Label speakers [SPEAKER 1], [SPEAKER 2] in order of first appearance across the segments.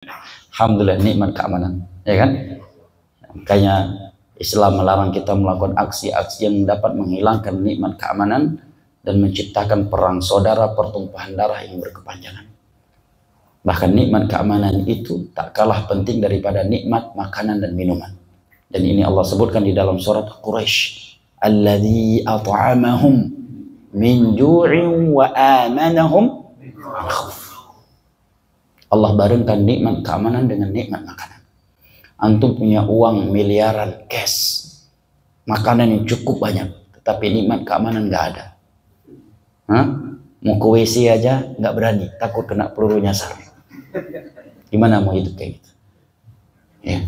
[SPEAKER 1] Alhamdulillah nikmat keamanan, ya kan? Makanya Islam melarang kita melakukan aksi-aksi yang dapat menghilangkan nikmat keamanan dan menciptakan perang saudara, pertumpahan darah yang berkepanjangan. Bahkan nikmat keamanan itu tak kalah penting daripada nikmat makanan dan minuman. Dan ini Allah sebutkan di dalam surat Quraisy, alladzi at'amahum min ju'in wa amanahum min khauf. Allah barengkan nikmat keamanan dengan nikmat makanan. Antum punya uang miliaran cash, makanan yang cukup banyak, tetapi nikmat keamanan nggak ada. Mau ke WC aja nggak berani, takut kena peluru nyasar. Gimana mau hidup kayak gitu? Ya.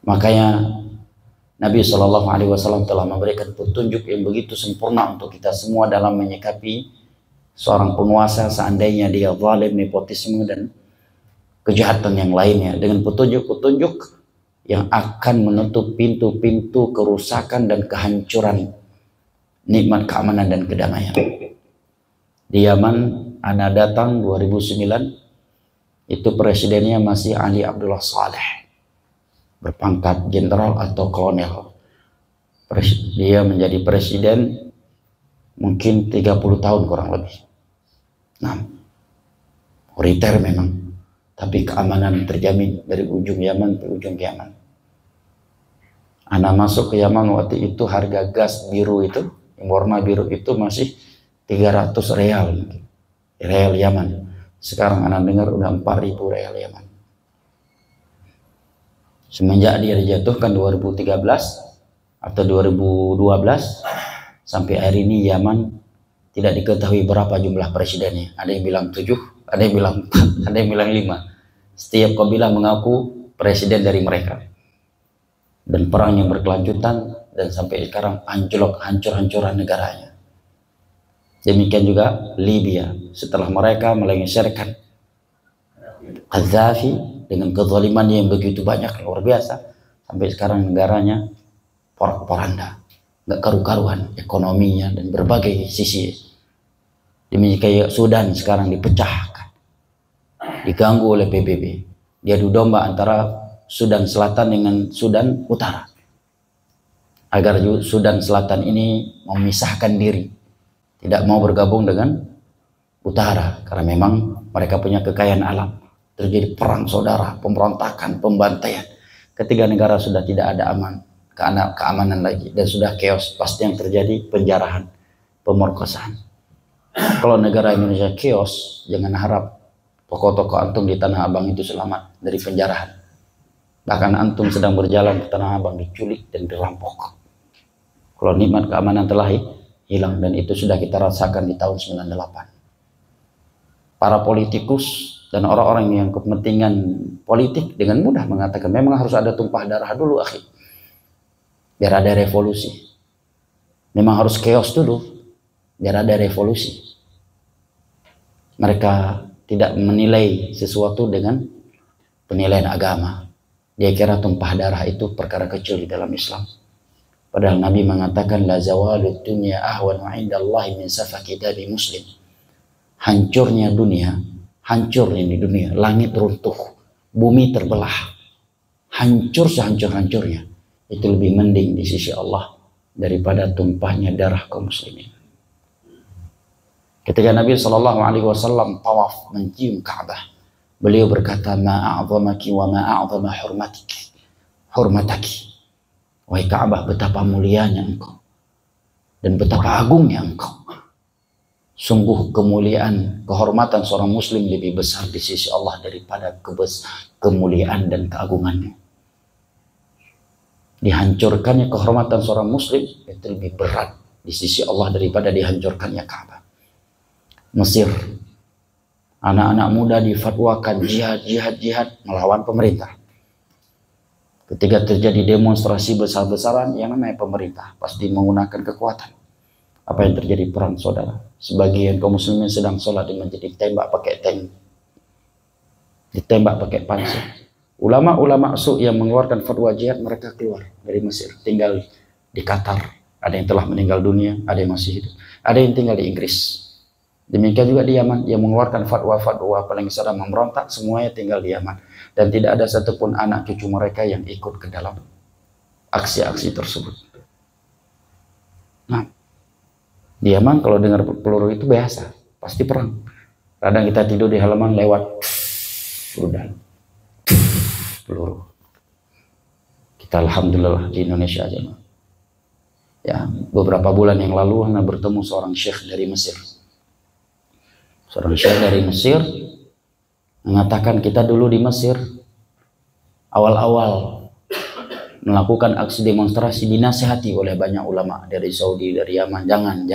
[SPEAKER 1] Makanya Nabi SAW telah memberikan petunjuk yang begitu sempurna untuk kita semua dalam menyikapi seorang penguasa seandainya dia zalim, nepotisme dan kejahatan yang lainnya, dengan petunjuk-petunjuk yang akan menutup pintu-pintu kerusakan dan kehancuran nikmat keamanan dan kedamaian. Di Yaman, ana datang 2009, itu presidennya masih Ali Abdullah Saleh, berpangkat jenderal atau kolonel. Dia menjadi presiden mungkin 30 tahun kurang lebih. Nah, otoriter memang, tapi keamanan terjamin dari ujung Yaman ke ujung Yaman. Ana masuk ke Yaman waktu itu harga gas biru itu, yang warna biru itu masih 300 real, real Yaman. Sekarang ana dengar udah 4.000 real Yaman. Semenjak dia dijatuhkan 2013 atau 2012 sampai hari ini Yaman tidak diketahui berapa jumlah presidennya. Ada yang bilang 7, ada yang bilang 4, ada yang bilang 5. Setiap kabilah mengaku presiden dari mereka. Dan perang yang berkelanjutan dan sampai sekarang anjlok, hancur-hancuran negaranya. Demikian juga Libya, setelah mereka melengsarkan Qaddafi dengan kezaliman yang begitu banyak, luar biasa, sampai sekarang negaranya porak-poranda, nggak karu-karuan ekonominya dan berbagai sisi. Demikian kayak Sudan sekarang dipecahkan, diganggu oleh PBB. Dia adu domba antara Sudan Selatan dengan Sudan Utara, agar Sudan Selatan ini memisahkan diri, tidak mau bergabung dengan Utara, karena memang mereka punya kekayaan alam. Terjadi perang saudara, pemberontakan, pembantaian. Ketika negara sudah tidak ada keamanan lagi dan sudah chaos, pasti yang terjadi penjarahan, pemerkosaan. Kalau negara Indonesia chaos, jangan harap tokoh-tokoh antum di Tanah Abang itu selamat dari penjarahan. Bahkan antum sedang berjalan ke Tanah Abang diculik dan dirampok. Kalau nikmat keamanan telah hilang, dan itu sudah kita rasakan di tahun 98. Para politikus dan orang-orang yang kepentingan politik dengan mudah mengatakan memang harus ada tumpah darah dulu, akhi, biar ada revolusi. Memang harus chaos dulu biar ada revolusi. Mereka tidak menilai sesuatu dengan penilaian agama. Dia kira tumpah darah itu perkara kecil di dalam Islam. Padahal Nabi mengatakan la zawalud dunya ahwanu indallahi min safaki dami muslim. Hancurnya dunia, hancurnya di dunia, langit runtuh, bumi terbelah, hancur sehancur-hancurnya, itu lebih mending di sisi Allah daripada tumpahnya darah kaum muslimin. Ketika Nabi SAW tawaf mencium Ka'bah, beliau berkata, ma'a'zamaki wa ma'a'zama hurmataki. Wahai Ka'bah, betapa mulianya engkau dan betapa agungnya engkau. Sungguh kemuliaan, kehormatan seorang muslim lebih besar di sisi Allah daripada kemuliaan dan keagungannya. Dihancurkannya kehormatan seorang muslim itu lebih berat di sisi Allah daripada dihancurkannya Ka'bah. Mesir, anak-anak muda difatwakan jihad melawan pemerintah. Ketika terjadi demonstrasi besar-besaran, yang namanya pemerintah pasti menggunakan kekuatan. Apa yang terjadi? Perang saudara. Sebagian kaum muslimin sedang sholat di masjid ditembak pakai tank, ditembak pakai panser. Ulama-ulama su yang mengeluarkan fatwa jihad, mereka keluar dari Mesir, tinggal di Qatar. Ada yang telah meninggal dunia, ada yang masih hidup, ada yang tinggal di Inggris. Demikian juga di Yaman, dia mengeluarkan fatwa-fatwa paling sedang memberontak, semuanya tinggal di Yaman. Dan tidak ada satupun anak cucu mereka yang ikut ke dalam aksi-aksi tersebut. Nah, di Yaman kalau dengar peluru itu biasa, pasti perang. Kadang kita tidur di halaman lewat, udah peluru. Kita alhamdulillah di Indonesia aja. Ya, beberapa bulan yang lalu Anda bertemu seorang syekh dari Mesir. Seorang syekh dari Mesir mengatakan kita dulu di Mesir awal-awal melakukan aksi demonstrasi dinasihati oleh banyak ulama dari Saudi, dari Yaman, jangan.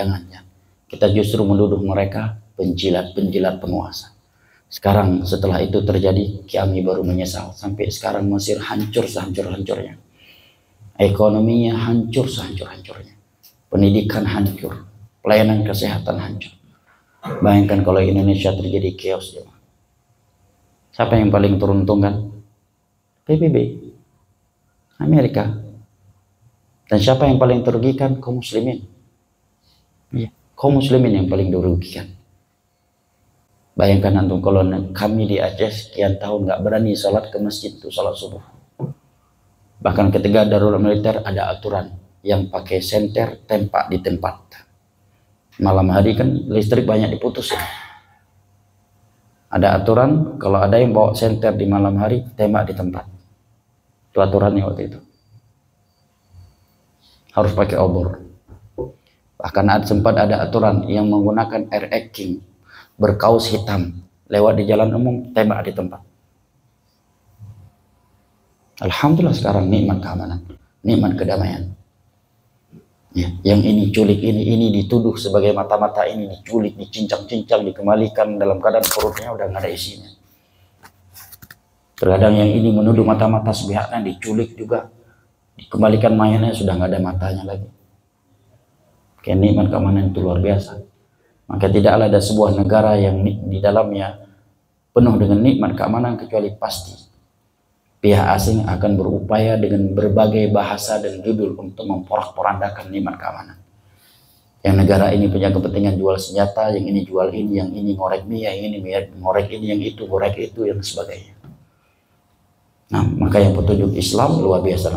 [SPEAKER 1] Kita justru menuduh mereka penjilat penguasa. Sekarang setelah itu terjadi, kami baru menyesal. Sampai sekarang Mesir hancur sehancur-hancurnya. Ekonominya hancur sehancur-hancurnya. Pendidikan hancur. Pelayanan kesehatan hancur. Bayangkan kalau Indonesia terjadi chaos. Siapa yang paling teruntungkan? PBB, Amerika. Dan siapa yang paling terugikan? Kaum muslimin. Ya, kaum muslimin yang paling dirugikan. Bayangkan antum kalau kami di Aceh sekian tahun nggak berani sholat ke masjid itu sholat subuh. Bahkan ketika darurat militer ada aturan yang pakai senter tempat di tempat. Malam hari kan listrik banyak diputus ya. Ada aturan kalau ada yang bawa senter di malam hari tembak di tempat. Itu aturannya waktu itu. Harus pakai obor. Bahkan sempat ada aturan yang menggunakan air King berkaus hitam lewat di jalan umum tembak di tempat. Alhamdulillah sekarang nikmat keamanan, nikmat kedamaian. Ya, yang ini culik ini dituduh sebagai mata-mata ini diculik, dicincang-cincang, dikembalikan dalam keadaan perutnya udah nggak ada isinya. Terkadang yang ini menuduh mata-mata sepihaknya diculik juga, dikembalikan mayatnya sudah nggak ada matanya lagi. Kayak nikmat keamanan itu luar biasa. Maka tidaklah ada sebuah negara yang di dalamnya penuh dengan nikmat keamanan kecuali pasti pihak asing akan berupaya dengan berbagai bahasa dan judul untuk memporak-porandakan nikmat keamanan. Yang negara ini punya kepentingan jual senjata, yang ini jual ini, yang ini ngorek mie, yang ini ngorek ini, yang itu ngorek itu, dan sebagainya. Nah, maka yang petunjuk Islam luar biasa.